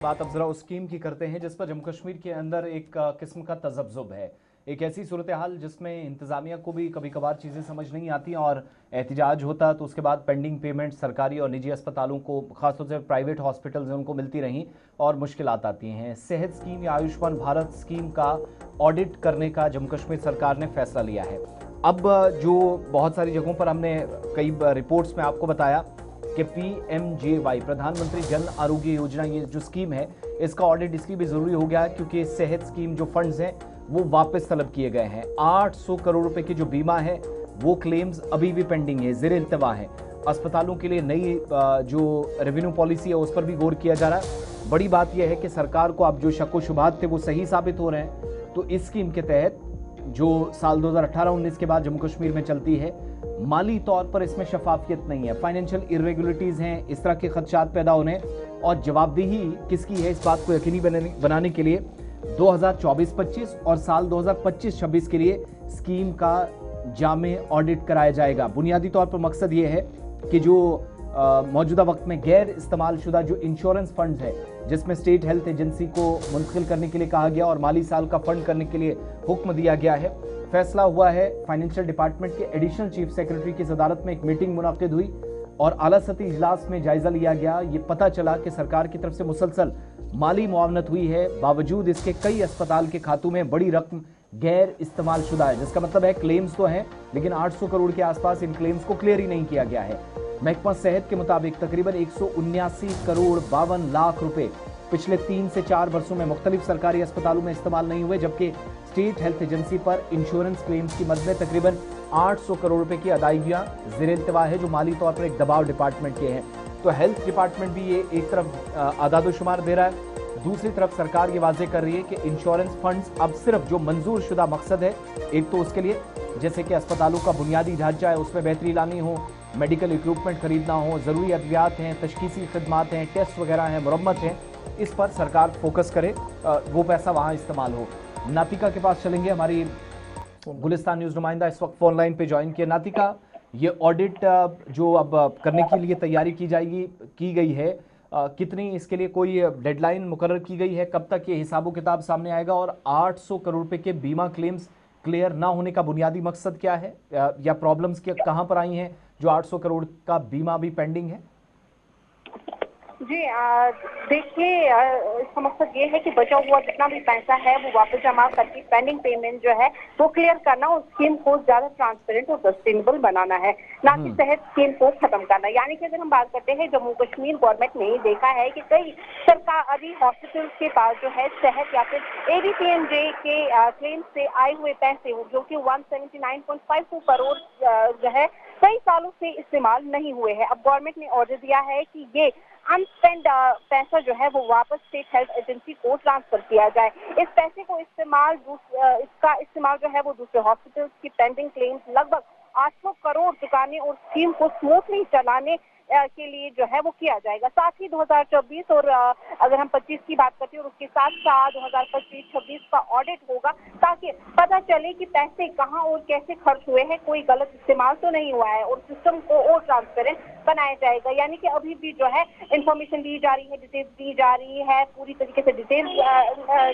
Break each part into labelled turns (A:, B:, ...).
A: बात अब जरा उस स्कीम की करते हैं जिस पर जम्मू कश्मीर के अंदर एक किस्म का तजब्जुब है। एक ऐसी सूरत हाल जिसमें इंतजामिया को भी कभी कभार चीज़ें समझ नहीं आती और एहतिजाज होता तो उसके बाद पेंडिंग पेमेंट सरकारी और निजी अस्पतालों को, खासतौर से प्राइवेट हॉस्पिटल्स हैं, उनको मिलती रहीं और मुश्किलात आती हैं। सेहत स्कीम या आयुष्मान भारत स्कीम का ऑडिट करने का जम्मू कश्मीर सरकार ने फैसला लिया है। अब जो बहुत सारी जगहों पर हमने कई रिपोर्ट्स में आपको बताया कि PMJY, प्रधानमंत्री जन आरोग्य योजना, ये जो स्कीम है इसका ऑडिट इसलिए भी जरूरी हो गया है क्योंकि सेहत स्कीम जो फंड्स हैं वो वापस तलब किए गए हैं। 800 करोड़ रुपए की जो बीमा है वो क्लेम्स अभी भी पेंडिंग है, ज़ेर इल्तवा है। अस्पतालों के लिए नई जो रेवेन्यू पॉलिसी है उस पर भी गौर किया जा रहा है। बड़ी बात यह है कि सरकार को अब जो शक व शुबहात थे वो सही साबित हो रहे हैं। तो इस स्कीम के तहत जो साल 2018-19 के बाद जम्मू कश्मीर में चलती है, माली तौर पर इसमें शफाफियत नहीं है, फाइनेंशियल इरेगुलरिटीज हैं, इस तरह के खदशात पैदा होने और जवाबदेही किसकी है इस बात को यकीनी बनाने के लिए 2024-25 और साल 2025-26 के लिए स्कीम का जामे ऑडिट कराया जाएगा। बुनियादी तौर पर मकसद ये है कि जो मौजूदा वक्त में गैर इस्तेमाल शुदा जो इंश्योरेंस फंड है जिसमें स्टेट हेल्थ एजेंसी को मुंतकिल करने के लिए कहा गया और माली साल का फंड करने के लिए हुक्म दिया गया है, फैसला हुआ है। फाइनेंशियल डिपार्टमेंट के एडिशनल चीफ सेक्रेटरी की सदारत में एक मीटिंग मुनाकिद हुई और आला सतही इजलास में जायजा लिया गया। ये पता चला कि सरकार की तरफ से मुसलसल माली मुआवनत हुई है, बावजूद इसके कई अस्पताल के खातों में बड़ी रकम गैर इस्तेमाल शुदा है, जिसका मतलब है क्लेम्स तो हैं लेकिन 800 करोड़ के आसपास इन क्लेम्स को क्लियर ही नहीं किया गया है। महकमा सेहत के मुताबिक तकरीबन 179 करोड़ 52 लाख रुपए पिछले 3 से 4 वर्षों में मुख्तलिफ सरकारी अस्पतालों में इस्तेमाल नहीं हुए, जबकि स्टेट हेल्थ एजेंसी पर इंश्योरेंस क्लेम्स की मद में तकरीबन 800 करोड़ रुपए की अदायगियां ज़ेर इल्तवा है, जो माली तौर पर एक दबाव डिपार्टमेंट के हैं। तो हेल्थ डिपार्टमेंट भी ये एक तरफ आदाद शुमार दे रहा है, दूसरी तरफ सरकार ये वाज़ेह कर रही है कि इंश्योरेंस फंड्स अब सिर्फ जो मंजूर शुदा मकसद है, एक तो उसके लिए जैसे कि अस्पतालों का बुनियादी ढांचा है उसमें बेहतरी लानी हो, मेडिकल इक्विपमेंट खरीदना हो, ज़रूरी अद्वियात हैं, तशखीसी खदमात हैं, टेस्ट वगैरह हैं, मुरम्मत हैं, इस पर सरकार फोकस करे, वो पैसा वहाँ इस्तेमाल हो। नातिका के पास चलेंगे, हमारी गुलिस्तान न्यूज़ नुमाइंदा इस वक्त फोन लाइन पे ज्वाइन किया। नातिका, ये ऑडिट जो अब करने के लिए तैयारी की गई है, कितनी इसके लिए कोई डेडलाइन मुकर्रर की गई है, कब तक ये हिसाबो किताब सामने आएगा और 800 करोड़ रुपए के बीमा क्लेम्स क्लियर ना होने का बुनियादी मकसद क्या है या प्रॉब्लम्स कहाँ पर आई हैं जो 800 करोड़ का बीमा भी पेंडिंग है?
B: जी देखिए, इसका मकसद ये है कि बचा हुआ जितना भी पैसा है वो वापस जमा करके पेंडिंग पेमेंट जो है वो क्लियर करना और स्कीम को ज्यादा ट्रांसपेरेंट और सस्टेनेबल बनाना है, ना कि सेहत स्कीम को खत्म करना। यानी कि अगर हम बात करते हैं जम्मू कश्मीर गवर्नमेंट ने देखा है कि कई सरकारी हॉस्पिटल्स के पास जो है सेहत या फिर ADPMJ के क्लेम से आए हुए पैसे जो कि 179.52 करोड़ जो है कई सालों से इस्तेमाल नहीं हुए हैं। अब गवर्नमेंट ने ऑर्डर दिया है कि ये अनस्पेंड पैसा जो है वो वापस स्टेट हेल्थ एजेंसी को ट्रांसफर किया जाए। इस पैसे को इसका इस्तेमाल जो है वो दूसरे हॉस्पिटल्स की पेंडिंग क्लेम्स लगभग 800 करोड़ चुकाने और स्कीम को स्मूथली चलाने के लिए जो है वो किया जाएगा। साथ ही 2024 और अगर हम 25 की बात करते हैं और उसके साथ साथ 2025-26 का ऑडिट होगा ताकि पता चले कि पैसे कहां और कैसे खर्च हुए हैं, कोई गलत इस्तेमाल तो नहीं हुआ है और सिस्टम को और ट्रांसपेरेंट बनाया जाएगा। यानी कि अभी भी जो है इंफॉर्मेशन दी जा रही है, डिटेल्स दी जा रही है, पूरी तरीके से डिटेल्स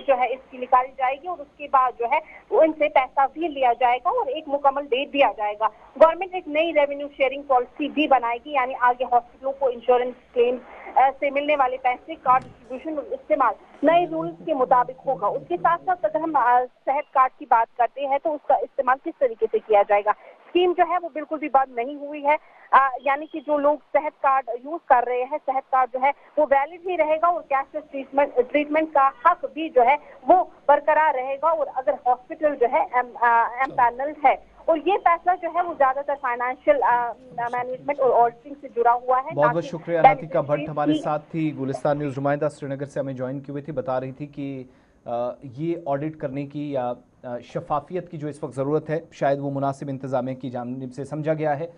B: जो है इसकी निकाली जाएगी और उसके बाद जो है उनसे पैसा भी लिया जाएगा और एक मुकम्मल डेट दिया जाएगा। गवर्नमेंट एक नई रेवेन्यू शेयरिंग पॉलिसी भी बनाएगी, यानी आगे हॉस्पिटलों को इंश्योरेंस क्लेम से मिलने वाले पैसे कार्ड डिस्ट्रीब्यूशन और इस्तेमाल नए रूल्स के मुताबिक होगा। उसके साथ साथ अगर हम सेहत कार्ड की बात करते हैं तो उसका इस्तेमाल किस तरीके से किया जाएगा। स्कीम जो है वो बिल्कुल भी बंद नहीं हुई है, यानी कि जो लोग सेहत कार्ड यूज कर रहे हैं, सेहत कार्ड जो है वो वैलिड ही रहेगा और कैशलेस ट्रीटमेंट का हक भी जो है वो बरकरार रहेगा। और अगर हॉस्पिटल जो है एम्पैनल्ड है और ये फैसला जो है वो ज्यादातर फाइनेंशियल मैनेजमेंट और ऑडिटिंग से जुड़ा हुआ है।
A: बहुत बहुत शुक्रिया। नातिका भट्ट हमारे साथ थी, गुलिस्तान न्यूज़ नुमाइंदा श्रीनगर से हमें ज्वाइन की हुई थी, बता रही थी कि ये ऑडिट करने की या शफाफियत की जो इस वक्त ज़रूरत है शायद वो मुनासिब इंतज़ामिया की जानिब से समझा गया है।